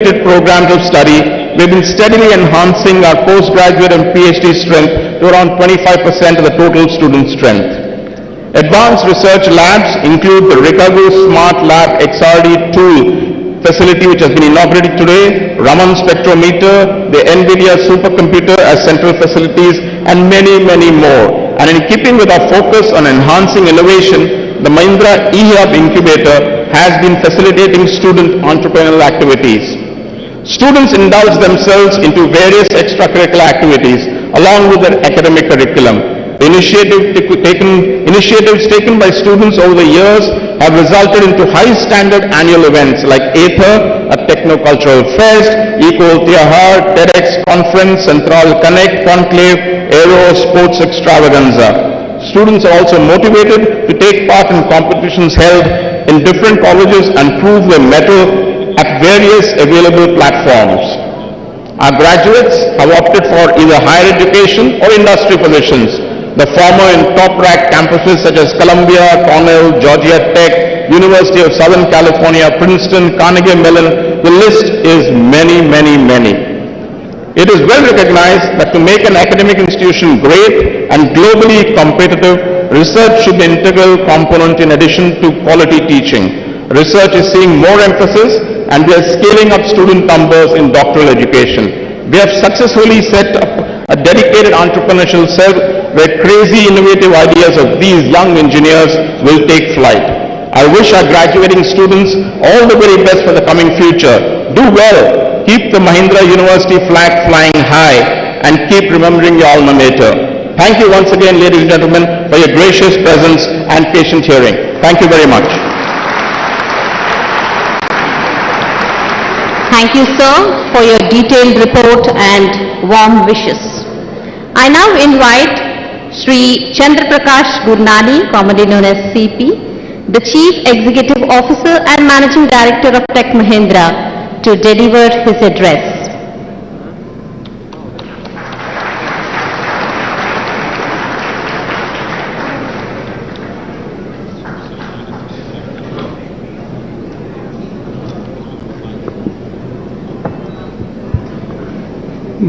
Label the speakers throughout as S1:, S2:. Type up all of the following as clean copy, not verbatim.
S1: programs of study, we've been steadily enhancing our postgraduate and PhD strength to around 25% of the total student strength. Advanced research labs include the Ricardo Smart Lab XRD tool facility, which has been inaugurated today, Raman spectrometer, the NVIDIA supercomputer as central facilities, and many, many more. And in keeping with our focus on enhancing innovation, the Mahindra eHub incubator has been facilitating student entrepreneurial activities. Students indulge themselves into various extracurricular activities along with their academic curriculum. Initiatives taken by students over the years have resulted into high-standard annual events like Aether, a techno-cultural fest, Eco Tihar, TEDx conference, Central Connect, Conclave, Aero Sports Extravaganza. Students are also motivated to take part in competitions held in different colleges and prove their mettle at various available platforms. Our graduates have opted for either higher education or industry positions, the former in top-ranked campuses such as Columbia, Cornell, Georgia Tech, University of Southern California, Princeton, Carnegie Mellon. The list is many, many, many. It is well recognized that to make an academic institution great and globally competitive, research should be an integral component in addition to quality teaching. Research is seeing more emphasis, and we are scaling up student numbers in doctoral education. We have successfully set up a dedicated entrepreneurial cell where crazy innovative ideas of these young engineers will take flight. I wish our graduating students all the very best for the coming future. Do well, keep the Mahindra University flag flying high, and keep remembering your alma mater. Thank you once again, ladies and gentlemen, for your gracious presence and patient hearing. Thank you very much.
S2: Thank you, sir, for your detailed report and warm wishes. I now invite Sri Chandra Prakash Gurnani, commonly known as CP, the Chief Executive Officer and Managing Director of Tech Mahindra, to deliver his address.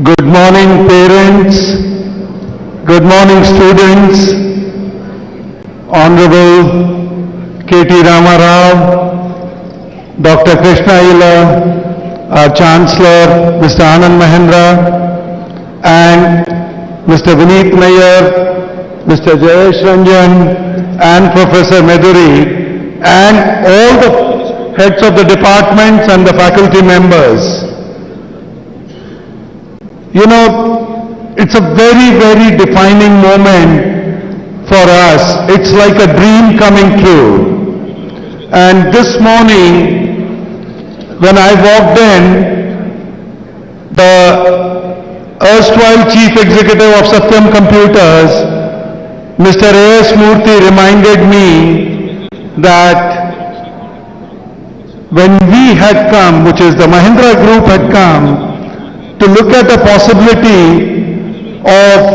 S3: Good morning, parents. Good morning, students. Honorable KT Rama Rao, Dr. Krishna Ila, our Chancellor, Mr. Anand Mahindra, and Mr. Vineet Nair, Mr. Jayesh Ranjan, and Professor Meduri, and all the heads of the departments and the faculty members. You know, it's a very, very defining moment for us. It's like a dream coming true. And this morning, when I walked in, the erstwhile Chief Executive of Satyam Computers, Mr. A.S. Murthy, reminded me that when we had come, which is the Mahindra Group had come, to look at the possibility of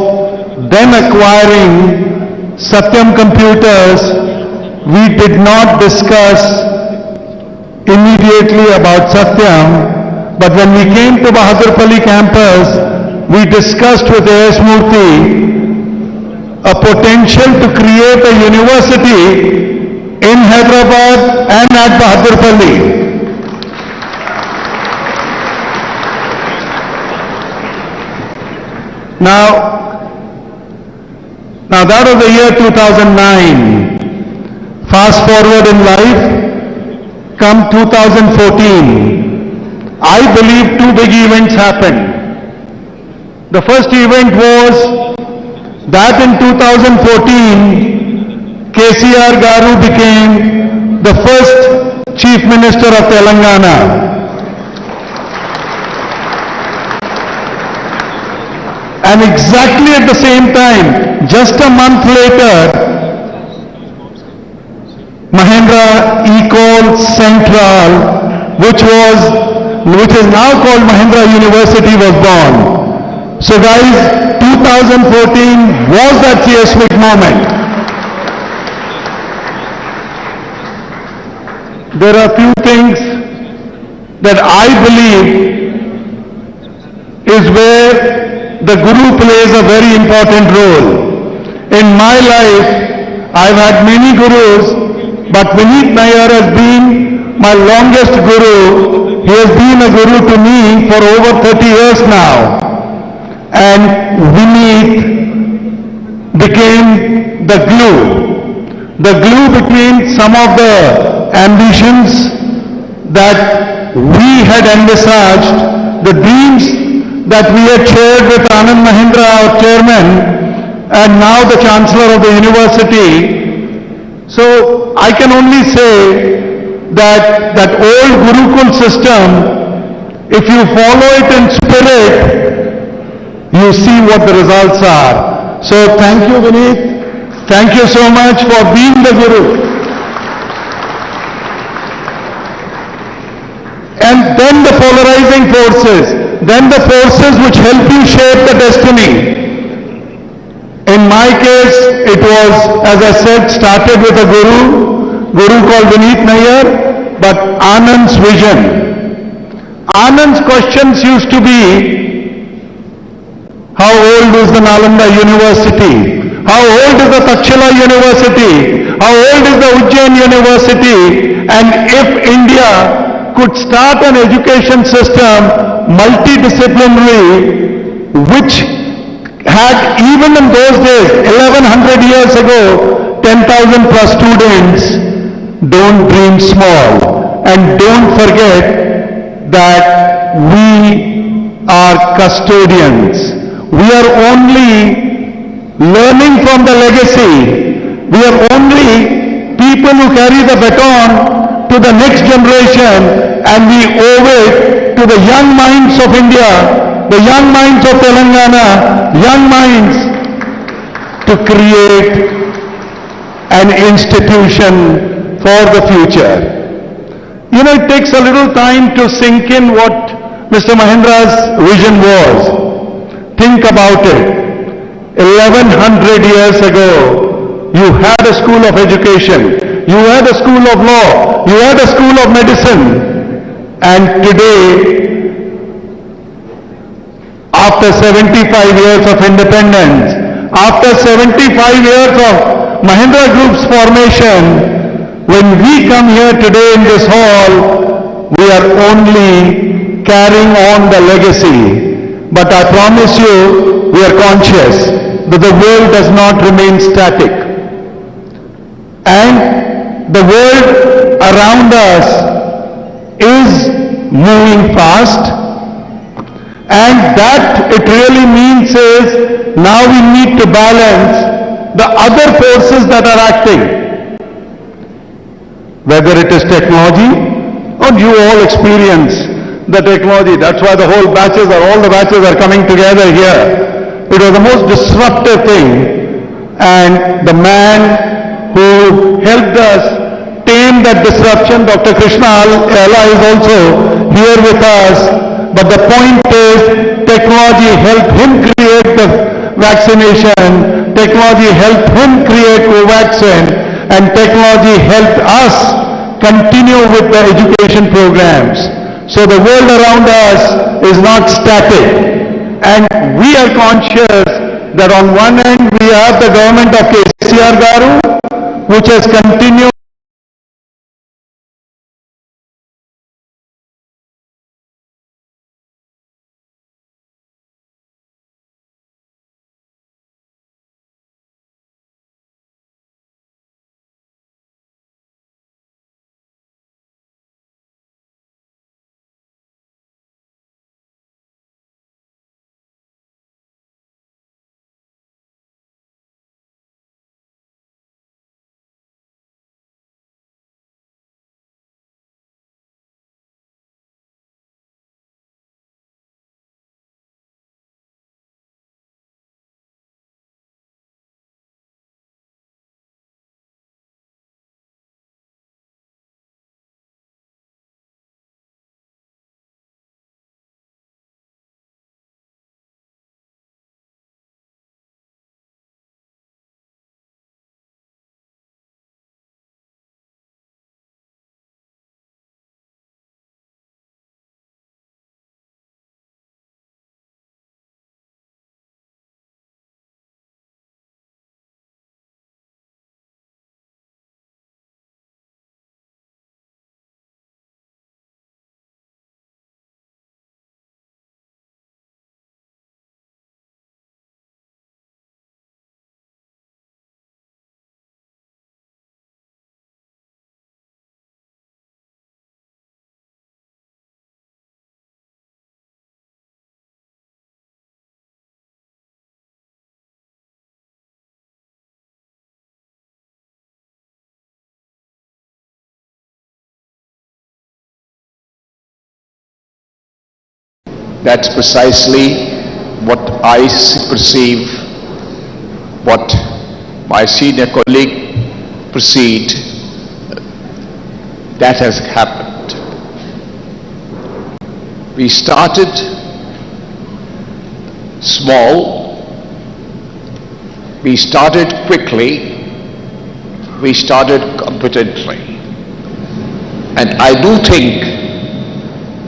S3: them acquiring Satyam Computers, we did not discuss immediately about Satyam, but when we came to Bahadurpally campus, we discussed with A.S. Murthy a potential to create a university in Hyderabad and at Bahadurpally. Now that was the year 2009. Fast forward in life, come 2014. I believe two big events happened. The first event was that in 2014, KCR Garu became the first Chief Minister of Telangana. And exactly at the same time, just a month later, Mahindra Ecole Central, which is now called Mahindra University, was born. So guys, 2014 was that seismic moment. There are few things that I believe is where the Guru plays a very important role. In my life, I've had many Gurus, but Vineet Nair has been my longest Guru. He has been a Guru to me for over 30 years now. And Vineet became the glue between some of the ambitions that we had envisaged, the dreams that we had shared with Anand Mahindra, our chairman, and now the Chancellor of the university. So I can only say that that old Gurukul system, if you follow it in spirit, you see what the results are. So thank you, Vineet. Thank you so much for being the Guru. And then the polarizing forces, then the forces which help you shape the destiny. In my case, it was, as I said, started with a Guru called Vineet Nair, but Anand's vision. Anand's questions used to be, how old is the Nalanda University? How old is the Takshila University? How old is the Ujjain University? And if India could start an education system, multidisciplinary, which had, even in those days, 1100 years ago, 10,000 plus students, don't dream small. And don't forget that we are custodians. We are only learning from the legacy. We are only people who carry the baton to the next generation, and we owe it to the young minds of India, the young minds of Telangana, young minds, to create an institution for the future. You know, it takes a little time to sink in what Mr. Mahindra's vision was. Think about it. 1100 years ago, you had a school of education, you had a school of law, you had a school of medicine, and today, after 75 years of independence, after 75 years of Mahindra Group's formation, when we come here today in this hall, we are only carrying on the legacy. But I promise you, we are conscious that the world does not remain static. And the world around us is moving fast. And that it really means is, now we need to balance the other forces that are acting. Whether it is technology, or you all experience the technology. That's why the whole batches all the batches are coming together here. It was the most disruptive thing. And the man who helped us tame that disruption, Dr. Krishna Ella, is also here with us. But the point is, technology helped him create the vaccination, technology helped him create Covaxin, and technology helped us continue with the education programs. So the world around us is not static. And we are conscious that on one end we have the government of KTR Garu, which has continued
S4: That's precisely what I perceive, what my senior colleague perceived, that has happened. We started small, we started quickly, we started competently. And I do think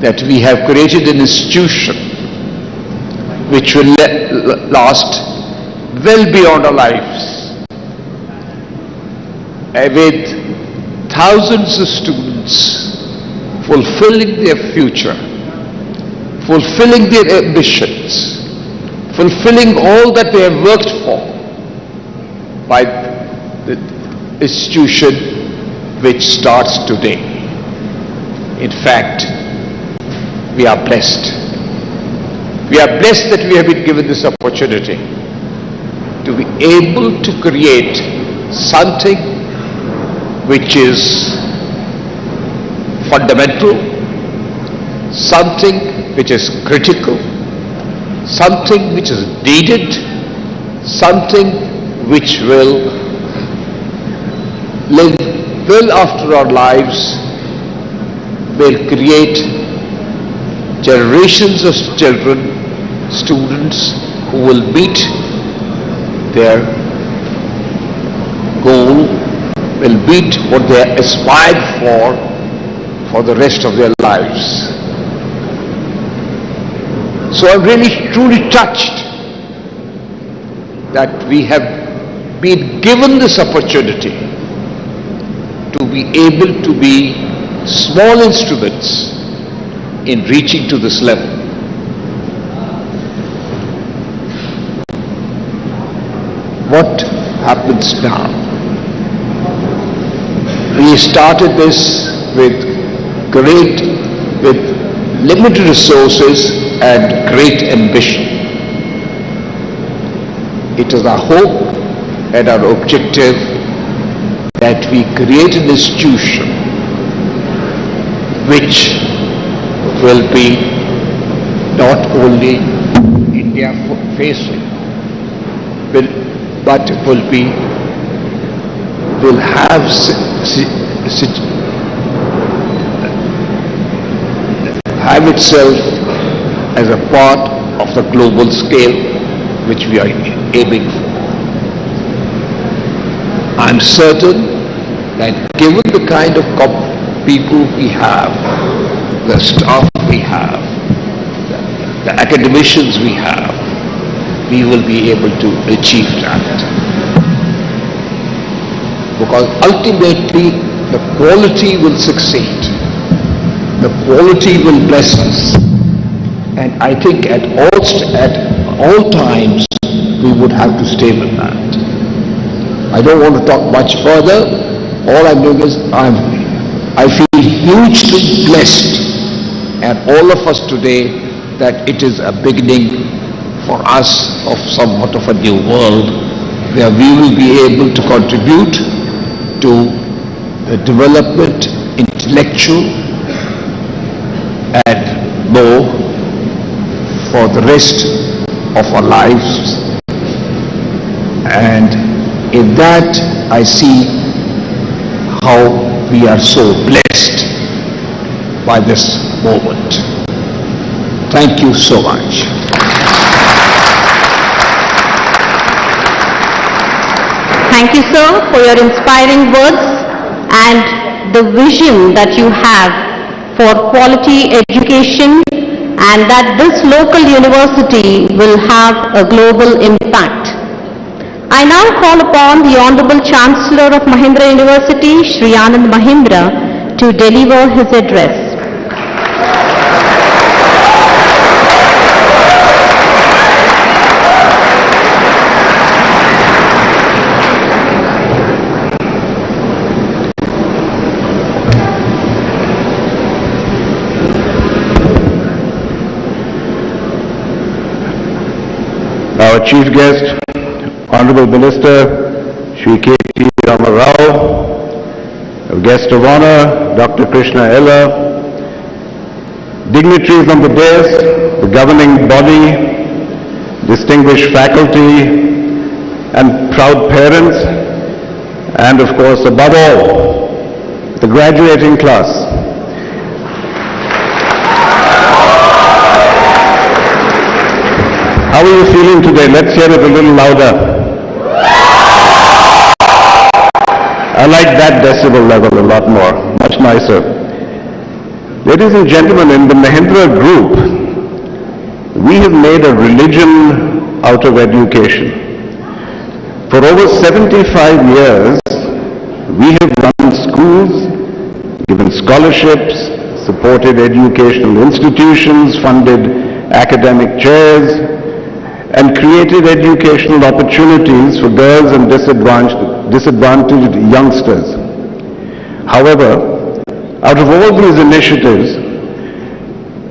S4: that we have created an institution which will last well beyond our lives, with thousands of students fulfilling their future, fulfilling their ambitions, fulfilling all that they have worked for by the institution which starts today. In fact, we are blessed. We are blessed that we have been given this opportunity to be able to create something which is fundamental, something which is critical, something which is needed, something which will live well after our lives, will create generations of children, students who will meet their goal, will meet what they aspired for the rest of their lives. So I'm really truly touched that we have been given this opportunity to be able to be small instruments in reaching to this level. What happens now? We started this with limited resources and great ambition. It is our hope and our objective that we create an institution which will be not only India facing, but will have itself as a part of the global scale which we are aiming for. I'm certain that given the kind of people we have, the staff we have, the academicians we have, we will be able to achieve that. Because ultimately the quality will succeed. The quality will bless us. And I think at all times we would have to stay with that. I don't want to talk much further. All I'm doing is I feel hugely blessed, and all of us today, that it is a beginning for us of somewhat of a new world where we will be able to contribute to the development, intellectual and more, for the rest of our lives. And in that I see how we are so blessed by this moment. Thank you so much.
S2: Thank you, sir, for your inspiring words and the vision that you have for quality education, and that this local university will have a global impact. I now call upon the Honorable Chancellor of Mahindra University, Shri Anand Mahindra, to deliver his address.
S3: Our chief guest, Honorable Minister Shri KTR, our guest of honor, Dr. Krishna Ella, dignitaries on the dais, the governing body, distinguished faculty, and proud parents, and of course, above all, the graduating class. How are you feeling today? Let's hear it a little louder. I like that decibel level a lot more, much nicer. Ladies and gentlemen, in the Mahindra group, we have made a religion out of education. For over 75 years, we have run schools, given scholarships, supported educational institutions, funded academic chairs, and created educational opportunities for girls and disadvantaged youngsters. However, out of all these initiatives,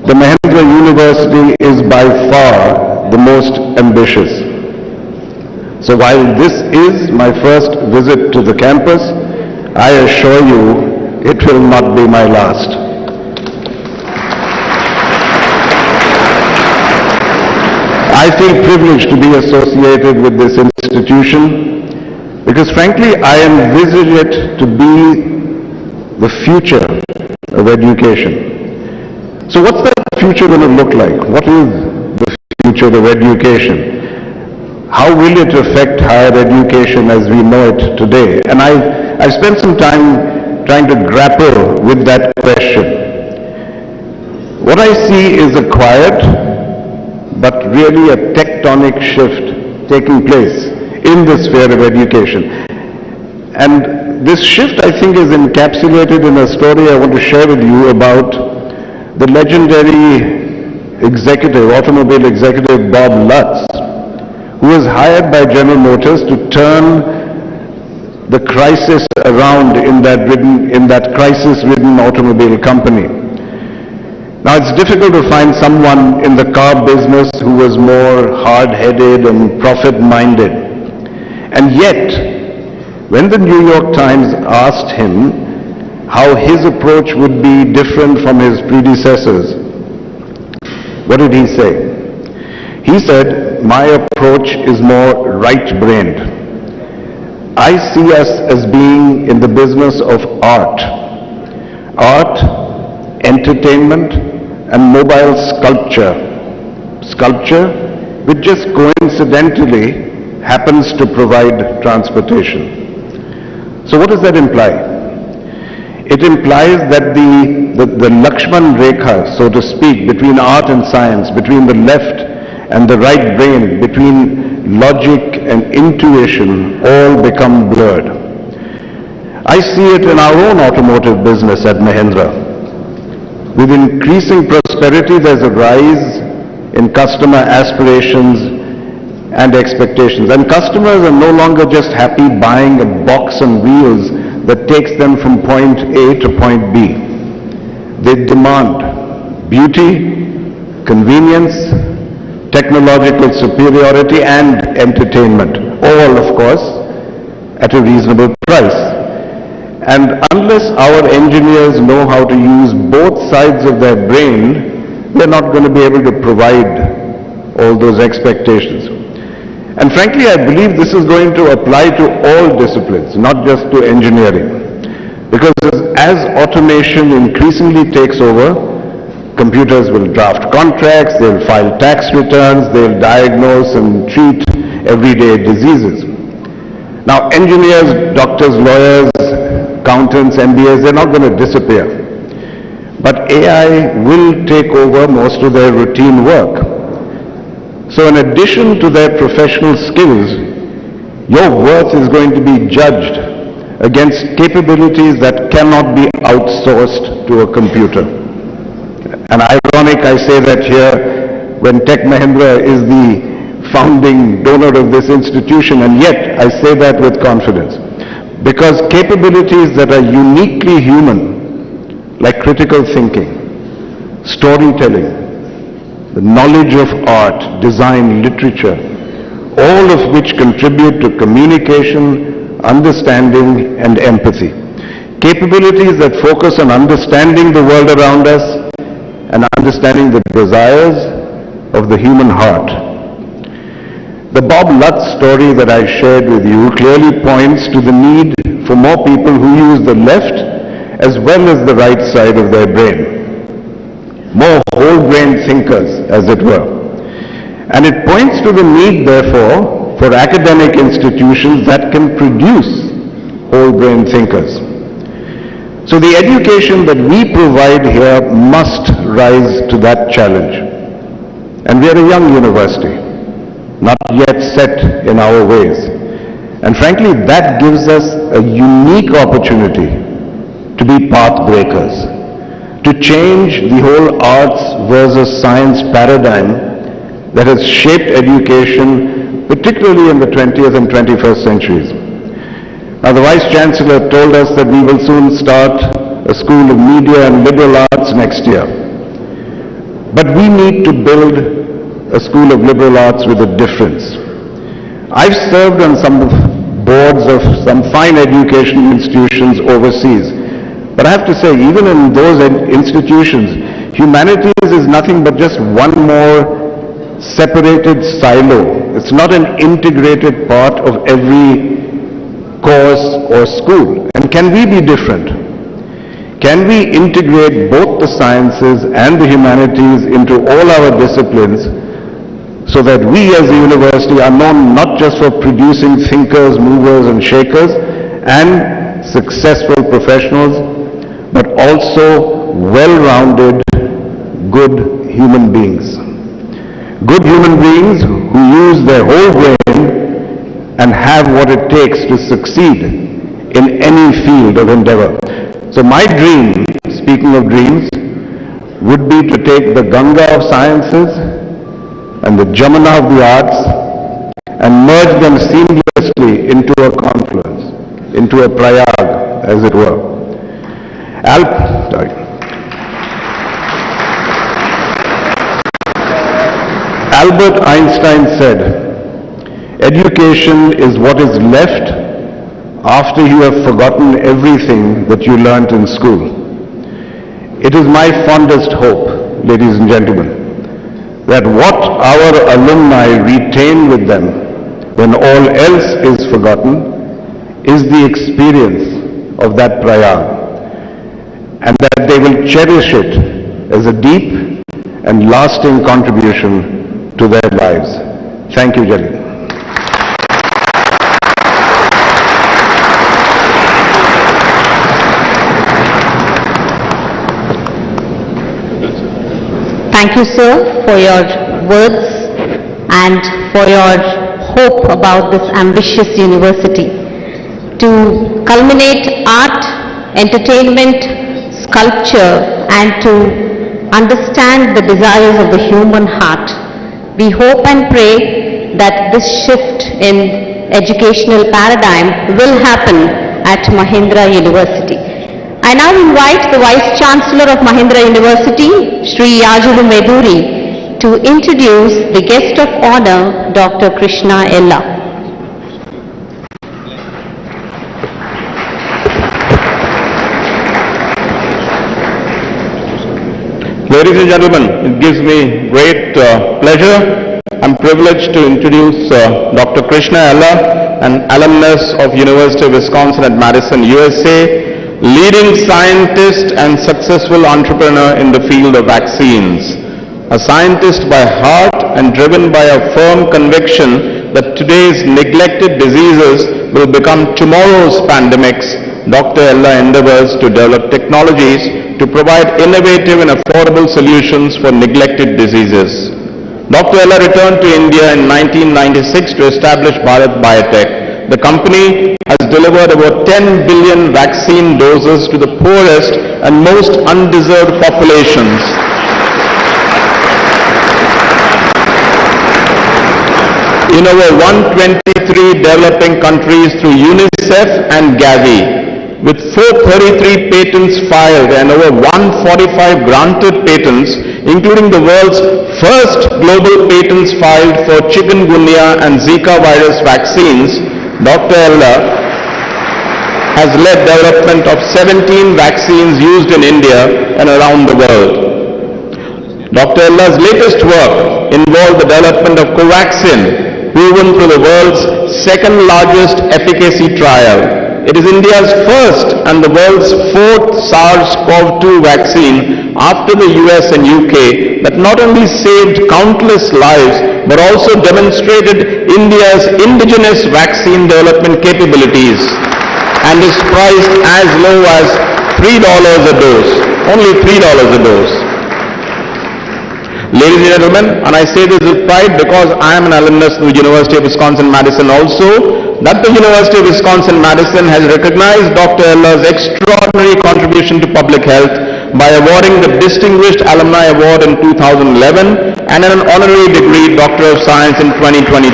S3: the Mahindra University is by far the most ambitious. So while this is my first visit to the campus, I assure you it will not be my last. I feel privileged to be associated with this institution because frankly I envisage it to be the future of education. So what's that future going to look like? What is the future of education? How will it affect higher education as we know it today? And I've spent some time trying to grapple with that question. What I see is a quiet but really a tectonic shift taking place in the sphere of education. And this shift, I think, is encapsulated in a story I want to share with you about the legendary executive, automobile executive Bob Lutz, who was hired by General Motors to turn the crisis around in that crisis-ridden automobile company. Now, it's difficult to find someone in the car business who was more hard-headed and profit-minded. And yet, when the New York Times asked him how his approach would be different from his predecessors, what did he say? He said, "My approach is more right-brained. I see us as being in the business of art, entertainment, and mobile sculpture. Sculpture which just coincidentally happens to provide transportation." So what does that imply? It implies that the Lakshman Rekha, so to speak, between art and science, between the left and the right brain, between logic and intuition, all become blurred. I see it in our own automotive business at Mahindra. With increasing prosperity, there's a rise in customer aspirations and expectations. And customers are no longer just happy buying a box on wheels that takes them from point A to point B. They demand beauty, convenience, technological superiority, and entertainment. All, of course, at a reasonable price. And unless our engineers know how to use both sides of their brain, they're not going to be able to provide all those expectations. And frankly, I believe this is going to apply to all disciplines, not just to engineering. Because as automation increasingly takes over, computers will draft contracts, they'll file tax returns, they'll diagnose and treat everyday diseases. Now, engineers, doctors, lawyers, accountants, MBAs, they're not going to disappear. But AI will take over most of their routine work. So in addition to their professional skills, your worth is going to be judged against capabilities that cannot be outsourced to a computer. And ironic I say that here when Tech Mahindra is the founding donor of this institution, and yet I say that with confidence. Because capabilities that are uniquely human, like critical thinking, storytelling, the knowledge of art, design, literature, all of which contribute to communication, understanding, and empathy. Capabilities that focus on understanding the world around us and understanding the desires, of the human heart. The Bob Lutz story that I shared with you clearly points to the need for more people who use the left as well as the right side of their brain. More whole-brain thinkers, as it were. And it points to the need, therefore, for academic institutions that can produce whole-brain thinkers. So the education that we provide here must rise to that challenge. And we are a young university, not yet set in our ways. And frankly, that gives us a unique opportunity to be path breakers, to change the whole arts versus science paradigm that has shaped education, particularly in the 20th and 21st centuries. Now, the Vice Chancellor told us that we will soon start a school of media and liberal arts next year. But we need to build a school of liberal arts with a difference. I've served on some boards of some fine education institutions overseas. But I have to say, even in those institutions, humanities is nothing but just one more separated silo. It's not an integrated part of every course or school. And can we be different? Can we integrate both the sciences and the humanities into all our disciplines so that we as a university are known not just for producing thinkers, movers and shakers and successful professionals, but also well-rounded, good human beings. Good human beings who use their whole brain and have what it takes to succeed in any field of endeavor. So my dream, speaking of dreams, would be to take the Ganga of sciences and the Jamuna of the arts and merge them seamlessly into a confluence, into a Prayag, as it were. Albert Einstein said, "Education is what is left after you have forgotten everything that you learnt in school." It is my fondest hope, ladies and gentlemen, that what our alumni retain with them when all else is forgotten is the experience of that Prayag, and that they will cherish it as a deep and lasting contribution to their lives. Thank you, Jalil.
S2: Thank you, sir, for your words and for your hope about this ambitious university to culminate art, entertainment, sculpture, and to understand the desires of the human heart. We hope and pray that this shift in educational paradigm will happen at Mahindra University. I now invite the Vice Chancellor of Mahindra University, Shri Yajulu Meduri, to introduce the guest of honor, Dr. Krishna Ella.
S1: Ladies and gentlemen, it gives me great pleasure and privilege to introduce Dr. Krishna Ella, an alumnus of University of Wisconsin at Madison, USA, leading scientist and successful entrepreneur in the field of vaccines. A scientist by heart and driven by a firm conviction that today's neglected diseases will become tomorrow's pandemics, Dr. Ella endeavors to develop technologies to provide innovative and affordable solutions for neglected diseases. Dr. Ella returned to India in 1996 to establish Bharat Biotech. The company has delivered about 10 billion vaccine doses to the poorest and most undeserved populations. In over 123 developing countries through UNICEF and Gavi, with 433 patents filed and over 145 granted patents, including the world's first global patents filed for chikungunya and Zika virus vaccines. Dr. Ella has led development of 17 vaccines used in India and around the world. Dr. Ella's latest work involved the development of Covaxin, proven through the world's second largest efficacy trial. It is India's first and the world's fourth SARS-CoV-2 vaccine after the US and UK that not only saved countless lives but also demonstrated India's indigenous vaccine development capabilities and is priced as low as $3 a dose, only $3 a dose. Ladies and gentlemen, and I say this with pride because I am an alumnus of the University of Wisconsin-Madison also, that the University of Wisconsin-Madison has recognized Dr. Ella's extraordinary contribution to public health by awarding the Distinguished Alumni Award in 2011 and an honorary degree Doctor of Science in 2022.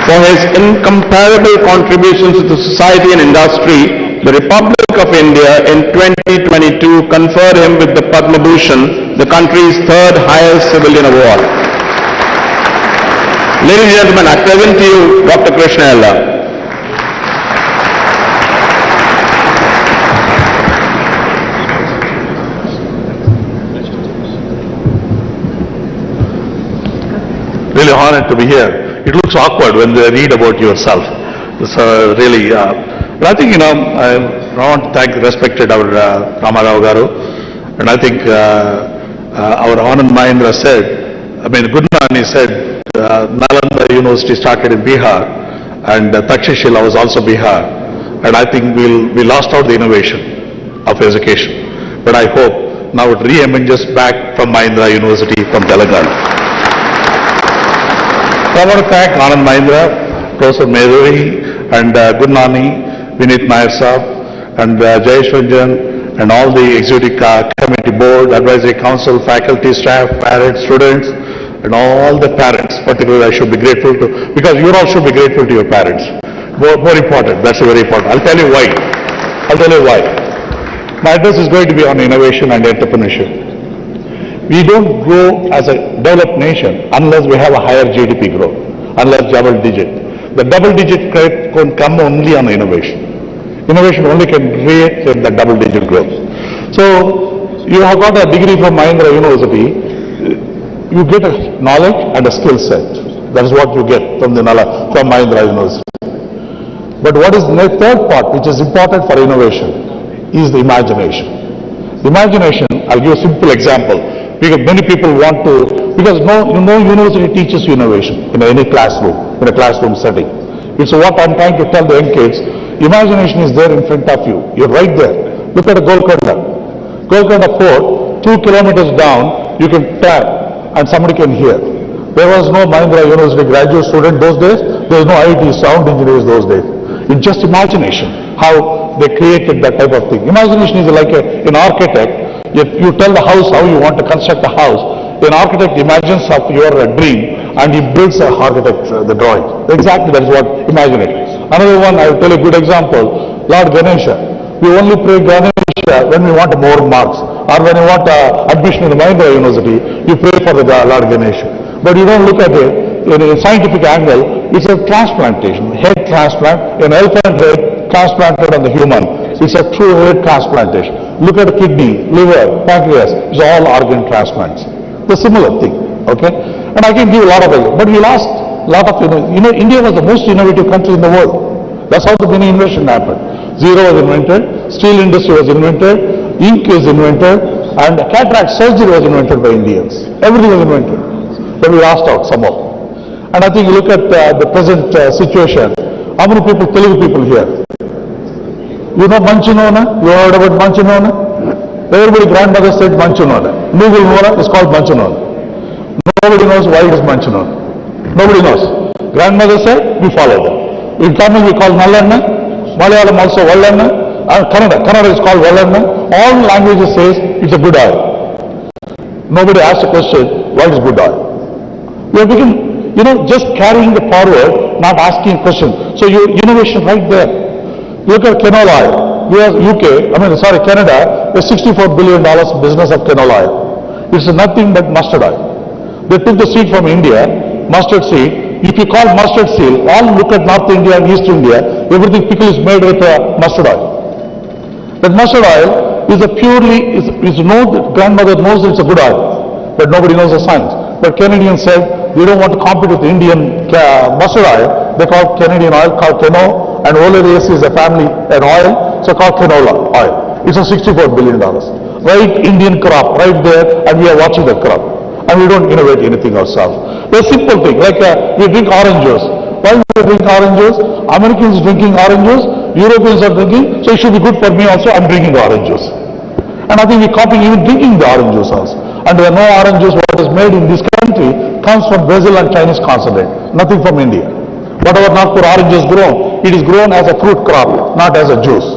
S1: For his incomparable contributions to the society and industry, the Republic of India in 2022 conferred him with the Padma Bhushan, the country's third highest civilian award. Ladies and gentlemen, I present to you Dr. Krishna Ella.
S5: Really honored to be here. It looks awkward when they read about yourself. So really, but I think, I want to thank respected our Ramarao Garu, and I think our Anand Mahindra said, Gurnani said, Nalanda University started in Bihar, and Takshashila was also Bihar, and I think we lost out the innovation of education. But I hope now it re-emerges back from Mahindra University from Telangana. So I want to thank Anand Mahindra, Professor Meduri, and Gurnani, Vinit Nair Saab, and Jayesh Ranjan, and all the executive committee board, advisory council, faculty, staff, parents, students, and all the parents. Particularly I should be grateful to, because you all should be grateful to your parents. More important, that's very important. I'll tell you why. My address is going to be on innovation and entrepreneurship. We don't grow as a developed nation unless we have a higher GDP growth, unless double digit. The double digit growth can come only on innovation. Innovation only can create the double digit growth. So you have got a degree from Mahindra University, you get a knowledge and a skill set. That is what you get from Mahindra University. But what is the third part which is important for innovation is the imagination. Imagination, I'll give a simple example. Because many people want to, because no university teaches you innovation in any classroom, in a classroom setting. It's what I'm trying to tell the young kids. Imagination is there in front of you. You're right there. Look at Golconda. Golconda Fort, 2 kilometers down, you can tap and somebody can hear. There was no Mahindra University graduate student those days. There was no IT sound engineers those days. It's just imagination, how they created that type of thing. Imagination is like an architect. If you tell the house how you want to construct a house, an architect imagines of your dream and he builds the drawing. Exactly, that is what imagination. Another one, I will tell you a good example, Lord Ganesha. We only pray Ganesha when we want more marks, or when you want admission in the Mahindra University, you pray for the Lord Ganesha. But you don't look at it in a scientific angle. It's a transplantation, head transplant, an elephant head transplanted on the human. It's a true head transplantation. Look at the kidney, liver, pancreas, it's all organ transplants. The similar thing, okay? And I can give a lot of it, but we lost a lot of, India was the most innovative country in the world. That's how the many invention happened. Zero was invented, steel industry was invented, ink is invented, and cataract surgery was invented by Indians. Everything was invented. But we lost out somehow. And I think you look at the present situation, how many people, Telugu people here? You know Manchinona? You heard about Manchinona? Everybody grandmother said Manchinona. Google Nora is called Manchinona. Nobody knows why it is Manchinona. Nobody knows. Grandmother said, we follow them. In Tamil we call Nallanna, Malayalam also Vallanna, and Kannada is called Vallanna. All languages says it's a good oil. Nobody asks the question, what is good oil? We have become, just carrying it forward, not asking questions. So your innovation right there. Look at canola oil. Canada, a $64 billion business of canola oil. It's nothing but mustard oil. They took the seed from India, mustard seed. If you call mustard seed, all look at North India and East India, everything pickle is made with mustard oil. That mustard oil, is a purely, grandmother knows it's a good oil, but nobody knows the science. But Canadians said, we don't want to compete with Indian mustard oil. They call Canadian oil called Cano, and Oleaceae is a family, an oil, so called canola oil. It's a $64 billion. Right Indian crop, right there, and we are watching the crop. And we don't innovate anything ourselves. The simple thing, like we drink orange juice. Why we drink orange juice? Americans drinking orange juice, Europeans are drinking, so it should be good for me also, I'm drinking the orange juice. And I think we're copying even drinking the orange juice also. And there are no orange juice what is made in this country comes from Brazil and Chinese concentrate, nothing from India. Whatever Nagpur orange is grown, it is grown as a fruit crop, not as a juice.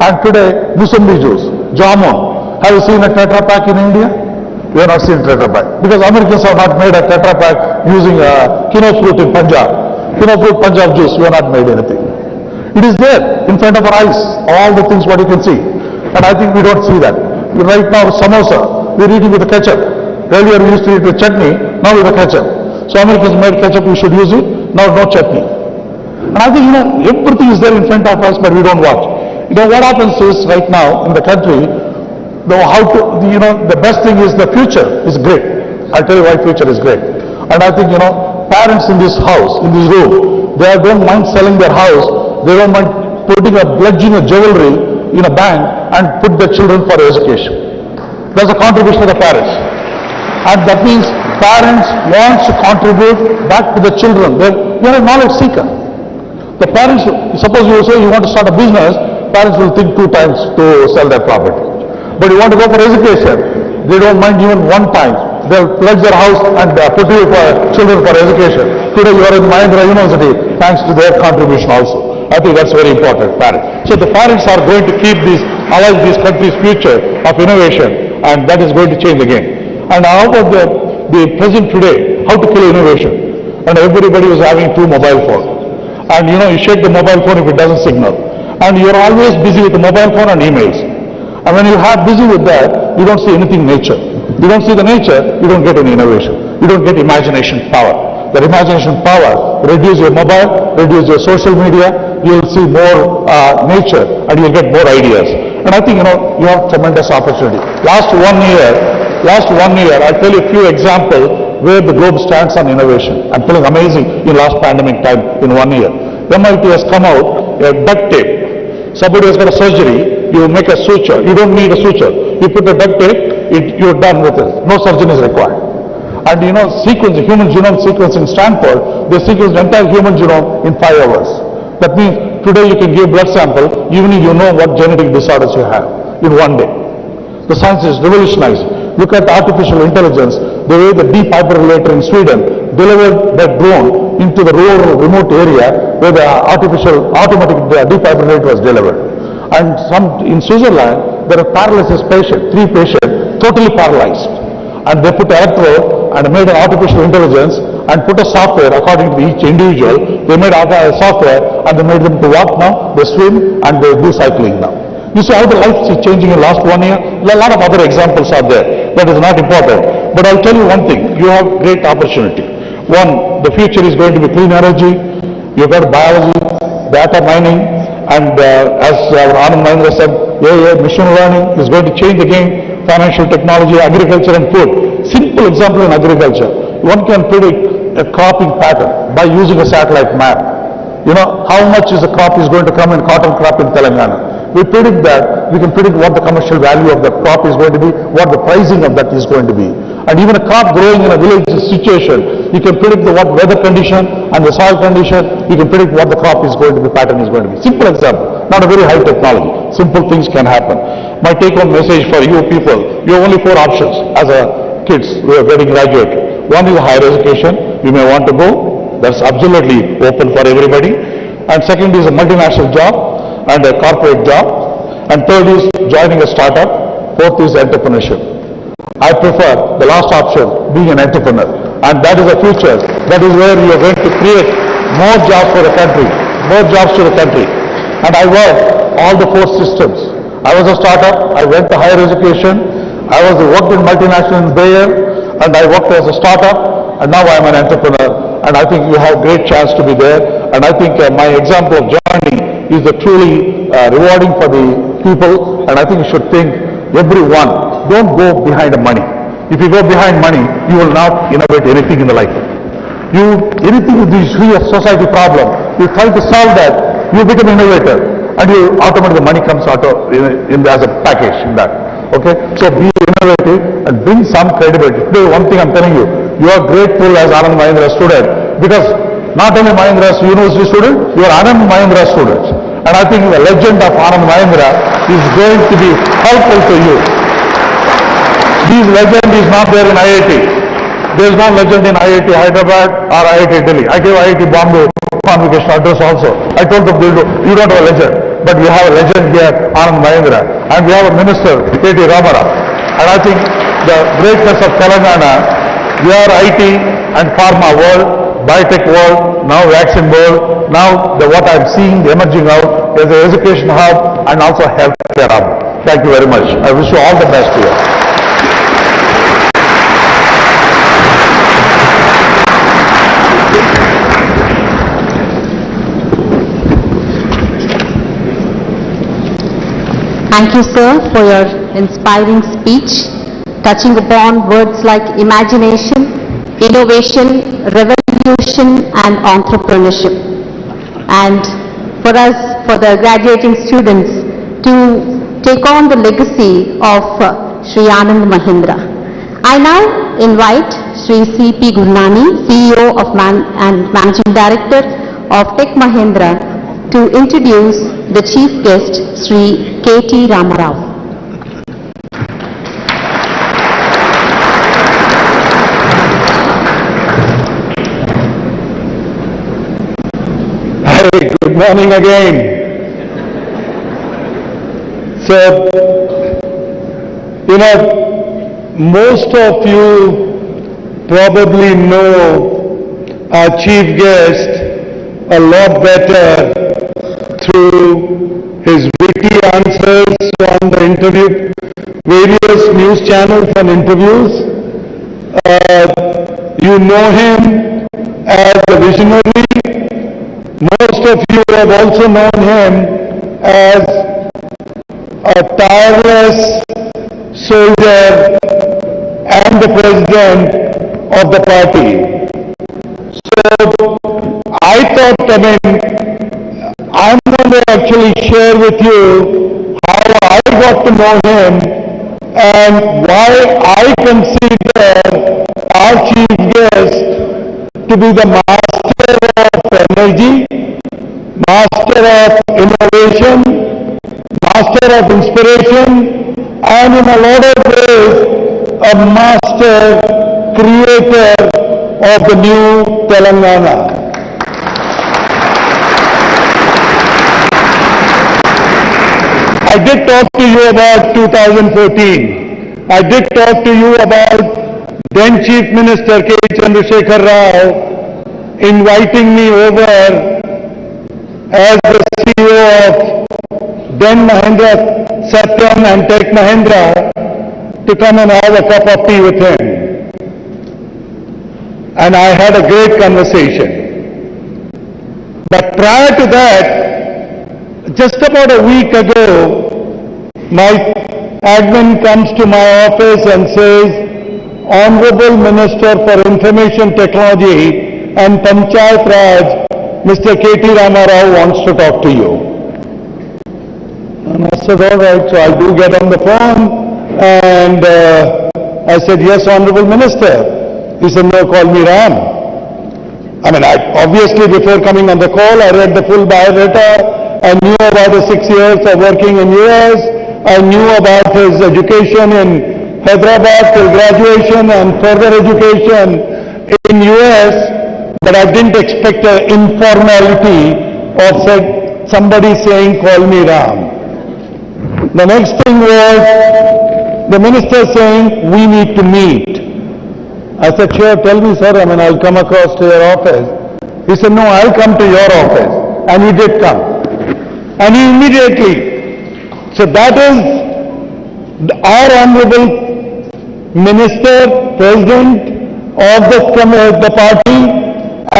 S5: And today, Musambi juice, jamun. Have you seen a Tetra Pak in India? We have not seen Tetra Pak. Because Americans have not made a Tetra Pak using Kino fruit in Punjab. Kino fruit Punjab juice, we have not made anything. It is there, in front of our eyes, all the things what you can see. And I think we don't see that. Right now, samosa, we're eating with the ketchup. Earlier we used to eat with chutney, now with the ketchup. So Americans made ketchup, we should use it, now no chutney. And I think, everything is there in front of us, but we don't watch. What happens is, right now, in the country, the best thing is the future is great. I'll tell you why future is great. And I think, parents in this house, in this room, they don't mind selling their house, they don't mind putting a bludgeon of jewelry in a bank and put the children for education. That's a contribution of the parents. And that means parents want to contribute back to the children. They are a knowledge seeker. The parents, suppose you say you want to start a business, parents will think 2 times to sell their property. But you want to go for education, they don't mind even 1 time. They'll pledge their house and put you for children for education. Today you are in Mahindra University, thanks to their contribution also. I think that's very important, parents. So the parents are going to keep alive this country's future of innovation, and that is going to change again. And how about the present today, how to kill innovation? And everybody was having 2 mobile phones. And you shake the mobile phone if it doesn't signal. And you're always busy with the mobile phone and emails. And when you are busy with that, you don't see anything nature. You don't see the nature, you don't get any innovation. You don't get imagination power. That imagination power, reduce your mobile, reduce your social media, you'll see more nature and you'll get more ideas. And I think, you have tremendous opportunity. Last one year, I'll tell you a few examples where the globe stands on innovation. I'm telling amazing in last pandemic time in 1 year. MIT has come out, duct tape. Somebody has got a surgery, you make a suture. You don't need a suture. You put the duct tape, you're done with it. No surgeon is required. And human genome sequencing Stanford, they sequence the entire human genome in 5 hours. That means today you can give blood sample, even if you know what genetic disorders you have in 1 day. The science is revolutionizing. Look at artificial intelligence, the way the deep fibrillator in Sweden delivered that drone into the rural remote area where the automatic defibrillator was delivered. And in Switzerland, there are paralysis patients, 3 patients, totally paralyzed. And they put electrode and made an artificial intelligence and put a software according to each individual. They made a software and they made them to walk now, they swim and they do cycling now. You see how the life is changing in the last 1 year? A lot of other examples are there. That is not important. But I'll tell you one thing, you have great opportunity. One, the future is going to be clean energy, you've got biology, data mining, and as our Anand Mahindra said, AI, machine learning is going to change the game, financial technology, agriculture and food. Simple example in agriculture. One can predict a cropping pattern by using a satellite map. How much is a crop is going to come in cotton crop in Telangana. We predict that, we can predict what the commercial value of the crop is going to be, what the pricing of that is going to be. And even a crop growing in a village situation, you can predict what weather condition and the soil condition, you can predict what the crop is going to be, pattern is going to be. Simple example, not a very high technology. Simple things can happen. My take-home message for you people, you have only 4 options as kids who are getting graduated. One is higher education, you may want to go, that's absolutely open for everybody. And second is a multinational job and a corporate job. And third is joining a startup. Fourth is entrepreneurship. I prefer the last option, being an entrepreneur. And that is the future. That is where you are going to create more jobs for the country, more jobs to the country. And I worked all the 4 systems. I was a startup, I went to higher education, I worked in multinational in Bay Area, and I worked as a startup, and now I am an entrepreneur. And I think you have great chance to be there. And I think my example of journey is truly rewarding for the people. And I think you should think everyone, don't go behind the money. If you go behind money, you will not innovate anything in the life. Anything with this society problem, you try to solve that, you become innovator, and you automatically the money comes out as a package in that. Okay, so be innovative and bring some credibility. Today, one thing I'm telling you, you are grateful as Anand Mahindra student, because not only Mahindra University student, you are Anand Mahindra students. And I think the legend of Anand Mahindra is going to be helpful to you. This legend is not there in IIT. There is no legend in IIT Hyderabad or IIT Delhi. I gave IIT Bombay Convocation address also. I told them, you don't have a legend, but we have a legend here, Anand Mahindra, and we have a minister, KTR. And I think the greatness of Telangana, we are IT and pharma world, biotech world, now vaccine world, now what I'm seeing emerging out is the education hub and also healthcare hub. Thank you very much. I wish you all the best here.
S2: Thank you, sir, for your inspiring speech, touching upon words like imagination, innovation, revolution, and entrepreneurship. And for us, for the graduating students, to take on the legacy of Sri Anand Mahindra. I now invite Sri C.P. Gurnani, CEO of and Managing Director of Tech Mahindra, to introduce the chief guest, Sri K.T. Ramarao.
S3: Hi, good morning again. So, most of you probably know our chief guest a lot better through his witty answers on the interview, various news channels and interviews. You know him as a visionary. Most of you have also known him as a tireless soldier and the president of the party. So I thought, I'm going to actually share with you how I got to know him and why I consider our chief guest to be the master of energy, master of innovation, master of inspiration, and in a lot of ways, a master creator of the new Telangana. I did talk to you about 2014. I did talk to you about then Chief Minister K. Chandrasekhar Rao inviting me over as the CEO of then Mahindra Satyam and Tech Mahindra to come and have a cup of tea with him. And I had a great conversation. But prior to that, just about a week ago, my admin comes to my office and says, Honorable Minister for Information Technology and Panchayat Raj, Mr. K.T. Ramarao wants to talk to you. And I said, all right, so I do get on the phone and I said, yes, Honorable Minister. He said, no, call me Ram. Obviously before coming on the call, I read the full biodata. I knew about his 6 years of working in US. I knew about his education in Hyderabad till graduation and further education in US, but I didn't expect an informality of somebody saying, call me Ram. The next thing was the minister saying, we need to meet. I said, sure, tell me, sir, I'll come across to your office. He said, no, I'll come to your office. And he did come. And he immediately, so that is our Honorable Minister, President of the party,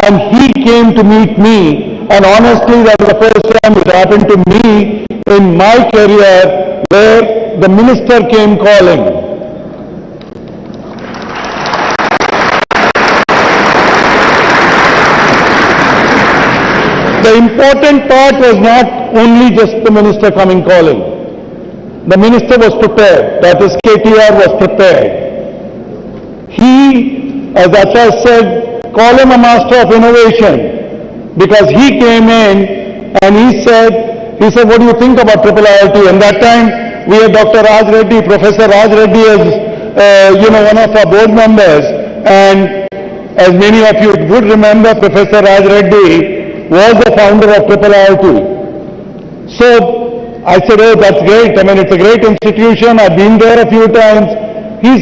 S3: and he came to meet me. And honestly, that was the first time it happened to me in my career where the minister came calling. The important part was not only just the minister coming calling. The minister was prepared, that is KTR was prepared. He, as Acharya said, call him a master of innovation because he came in and he said, what do you think about triple IIT? And that time we had Dr. Raj Reddy, Professor Raj Reddy as, one of our board members. And as many of you would remember, Professor Raj Reddy was the founder of triple IIT. So I said, oh, that's great. I mean, it's a great institution. I've been there a few times. He